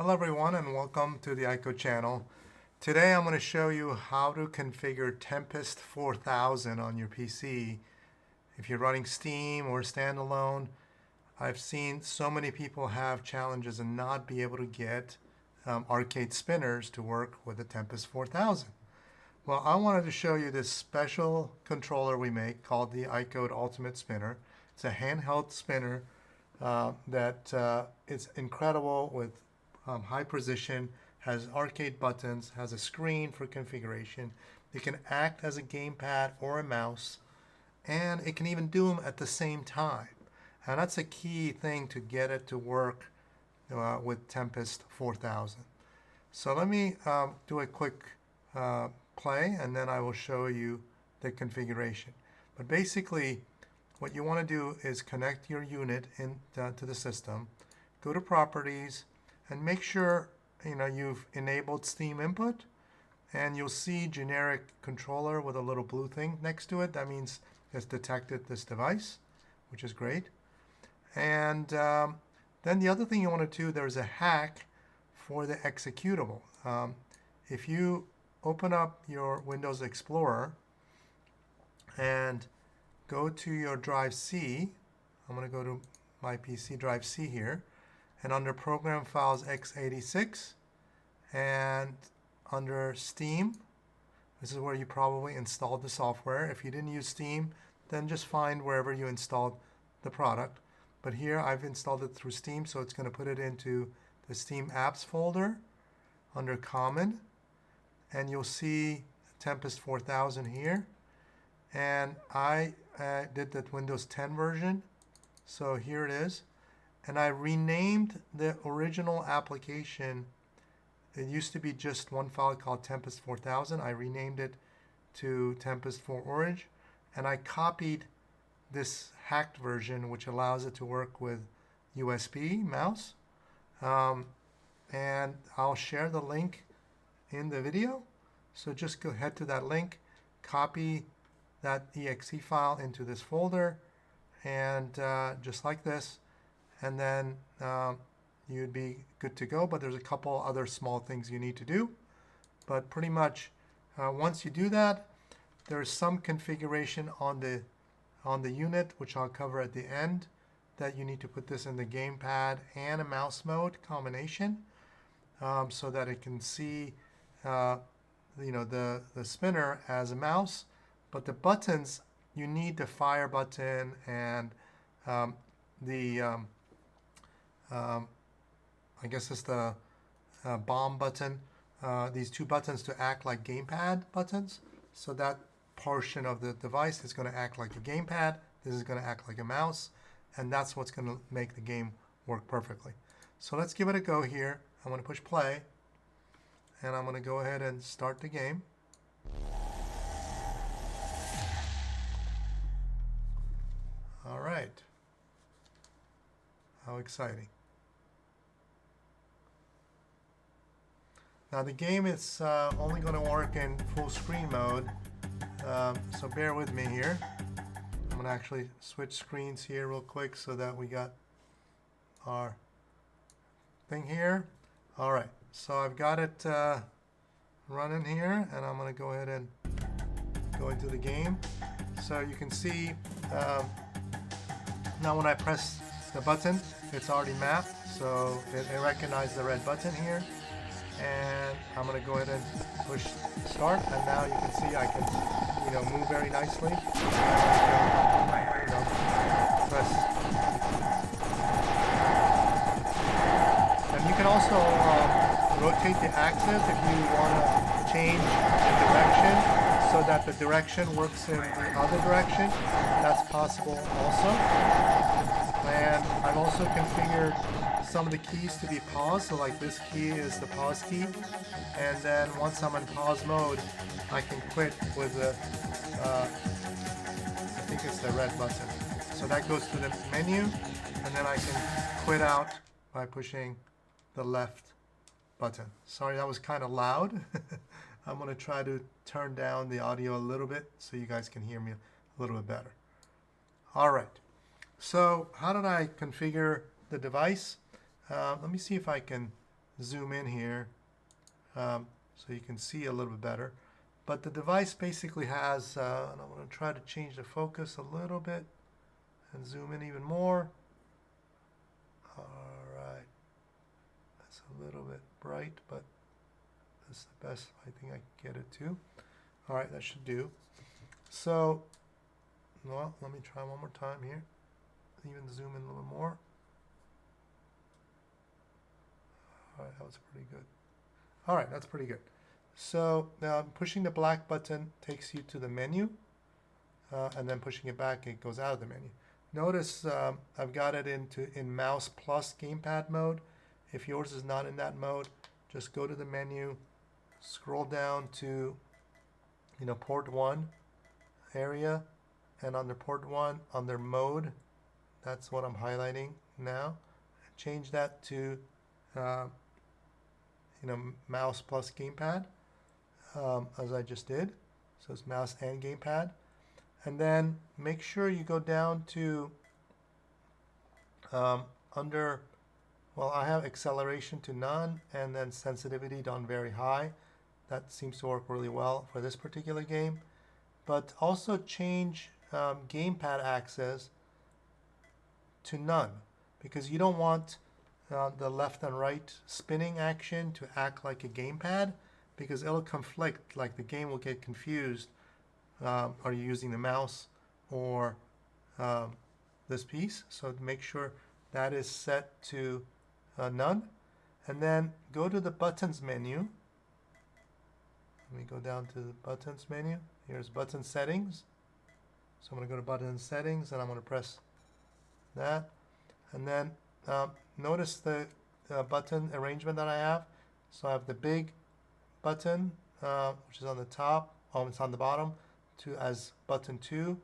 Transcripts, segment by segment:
Hello everyone and welcome to the iCode channel. Today I'm going to show you how to configure Tempest 4000 on your PC. If you're running Steam or standalone, I've seen so many people have challenges and not be able to get arcade spinners to work with the Tempest 4000. Well, I wanted to show you this special controller we make called the iCode Ultimate Spinner. It's a handheld spinner that is incredible with high precision, has arcade buttons, has a screen for configuration. It can act as a gamepad or a mouse, and it can even do them at the same time. And that's a key thing to get it to work with Tempest 4000. So let me do a quick play, and then I will show you the configuration. But basically, what you want to do is connect your unit to the system, go to Properties, and make sure you've enabled Steam input, and you'll see generic controller with a little blue thing next to it. That means it's detected this device, which is great. And then the other thing you want to do, there's a hack for the executable. If you open up your Windows Explorer and go to your drive C, I'm going to go to my PC drive C here, and under Program Files x86, and under Steam, this is where you probably installed the software. If you didn't use Steam, then just find wherever you installed the product. But here I've installed it through Steam, so it's going to put it into the Steam Apps folder under Common, and you'll see Tempest 4000 here. And I did the Windows 10 version, so here it is. And I renamed the original application. It used to be just one file called Tempest 4000. I renamed it to Tempest for Orange, and I copied this hacked version, which allows it to work with USB mouse. And I'll share the link in the video. So just go head to that link, copy that exe file into this folder, and just like this, and then you'd be good to go. But there's a couple other small things you need to do. But pretty much once you do that, there's some configuration on the unit, which I'll cover at the end, that you need to put this in the gamepad and a mouse mode combination, so that it can see the spinner as a mouse. But the buttons, you need the fire button and I guess it's the bomb button, these two buttons to act like gamepad buttons. So that portion of the device is going to act like a gamepad. This is going to act like a mouse, and that's what's going to make the game work perfectly. So let's give it a go here. I'm going to push play, and I'm going to go ahead and start the game. All right. How exciting. Now the game is only going to work in full screen mode, so bear with me here. I'm going to actually switch screens here real quick so that we got our thing here. All right, so I've got it running here, and I'm going to go ahead and go into the game. So you can see now when I press the button, it's already mapped, so it recognized the red button here. And I'm going to go ahead and push start, and now you can see I can move very nicely. Press. And you can also rotate the axis if you want to change the direction so that the direction works in the other direction. That's possible also. And I've also configured some of the keys to be paused. So like this key is the pause key. And then once I'm in pause mode, I can quit with the, I think it's the red button. So that goes to the menu, and then I can quit out by pushing the left button. Sorry, that was kind of loud. I'm going to try to turn down the audio a little bit so you guys can hear me a little bit better. All right. So how did I configure the device? Let me see if I can zoom in here so you can see a little bit better. But the device basically has, and I'm going to try to change the focus a little bit and zoom in even more. All right. That's a little bit bright, but that's the best I think I can get it to. All right, that should do. So, well, let me try one more time here. Even zoom in a little more. All right, that was pretty good. All right, that's pretty good. So now pushing the black button takes you to the menu, and then pushing it back, it goes out of the menu. Notice I've got it in mouse plus gamepad mode. If yours is not in that mode, just go to the menu, scroll down to port 1 area, and under port 1, under mode, that's what I'm highlighting now. Change that to mouse plus gamepad, as I just did. So it's mouse and gamepad. And then make sure you go down to under, well, I have acceleration to none and then sensitivity done very high. That seems to work really well for this particular game. But also change gamepad access to none, because you don't want the left and right spinning action to act like a gamepad, because it'll conflict, like the game will get confused. Are you using the mouse or this piece? So make sure that is set to none. And then go to the buttons menu. Let me go down to the buttons menu. Here's button settings. So I'm going to go to button settings and I'm going to press that. And then notice the button arrangement that I have. So I have the big button, which is on the top. Oh, it's on the bottom, as button 2.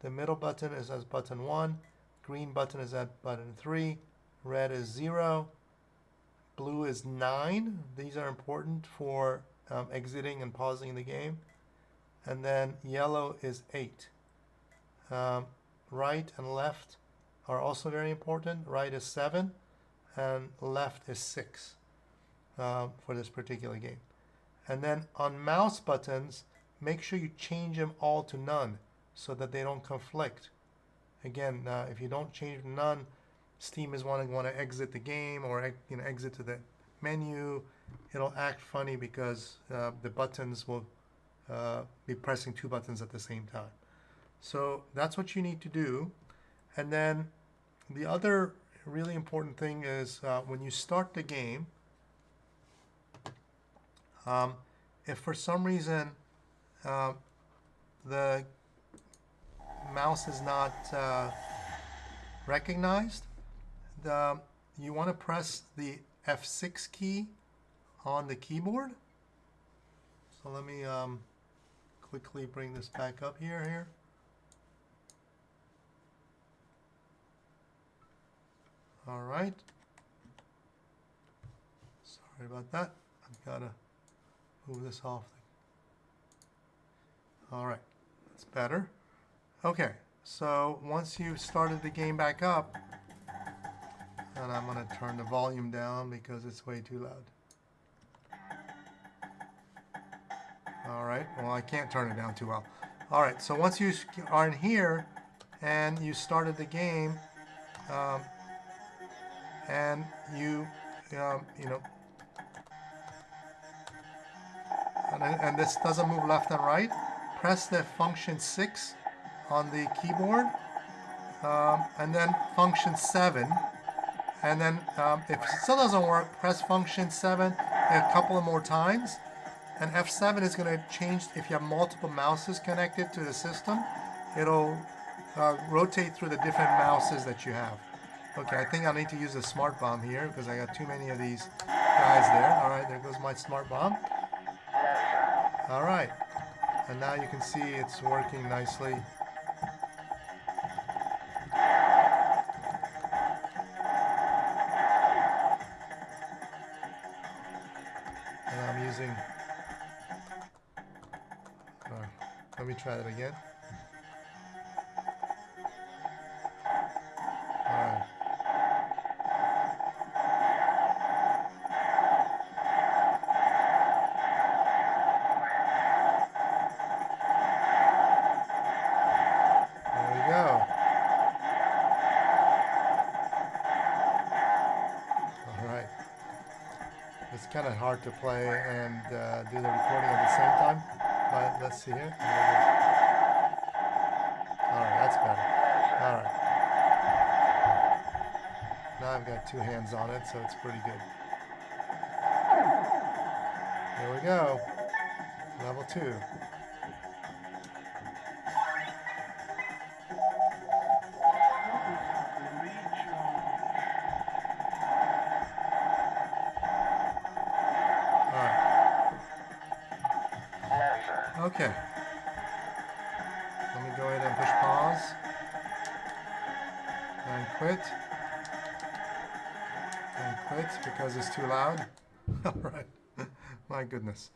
The middle button is as button 1. Green button is at button 3. Red is 0. Blue is 9. These are important for exiting and pausing the game. And then yellow is 8. Right and left are also very important. Right is 7 and left is 6 for this particular game. And then on mouse buttons, make sure you change them all to none so that they don't conflict. Again, if you don't change none, Steam is want to exit the game or exit to the menu. It'll act funny because the buttons will be pressing 2 buttons at the same time. So that's what you need to do. And then the other really important thing is when you start the game, if for some reason the mouse is not recognized, you want to press the F6 key on the keyboard. So let me quickly bring this back up here. All right. Sorry about that. I've got to move this off. All right, that's better. Okay, so once you've started the game back up, and I'm going to turn the volume down because it's way too loud. All right, well, I can't turn it down too well. All right, so once you are in here and you started the game, and and this doesn't move left and right, press the function 6 on the keyboard, and then function 7. And then if it still doesn't work, press function 7 a couple of more times. And F7 is going to change if you have multiple mouses connected to the system. It'll rotate through the different mouses that you have. Okay, I think I need to use a smart bomb here because I got too many of these guys there. All right, there goes my smart bomb. All right, and now you can see it's working nicely. And I'm using, let me try that again. All right. It's kind of hard to play and do the recording at the same time. But let's see here. Alright, that's better. Alright. Now I've got two hands on it, so it's pretty good. Here we go. Level 2. Okay. Let me go ahead and push pause and quit. And quit because it's too loud. All right. My goodness.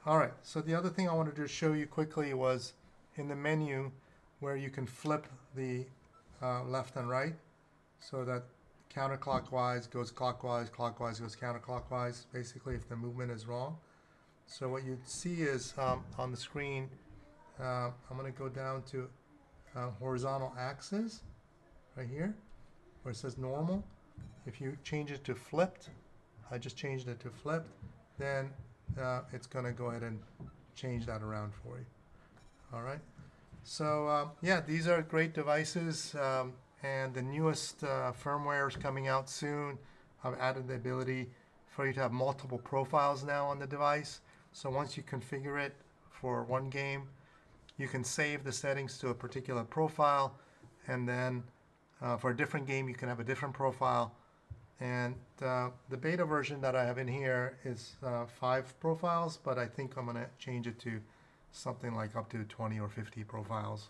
All right. So the other thing I wanted to show you quickly was in the menu where you can flip the left and right so that counterclockwise goes clockwise, clockwise goes counterclockwise, basically if the movement is wrong. So what you see is on the screen, I'm going to go down to horizontal axis right here where it says normal. If you change it to flipped, I just changed it to flipped, then it's going to go ahead and change that around for you. All right. So yeah, these are great devices, and the newest firmware is coming out soon. I've added the ability for you to have multiple profiles now on the device. So once you configure it for one game, you can save the settings to a particular profile, and then for a different game, you can have a different profile. And the beta version that I have in here is 5 profiles, but I think I'm going to change it to something like up to 20 or 50 profiles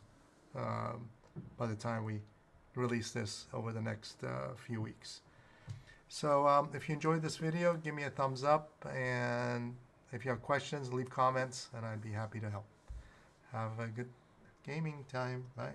by the time we release this over the next few weeks. So if you enjoyed this video, give me a thumbs up, and if you have questions, leave comments, and I'd be happy to help. Have a good gaming time. Bye.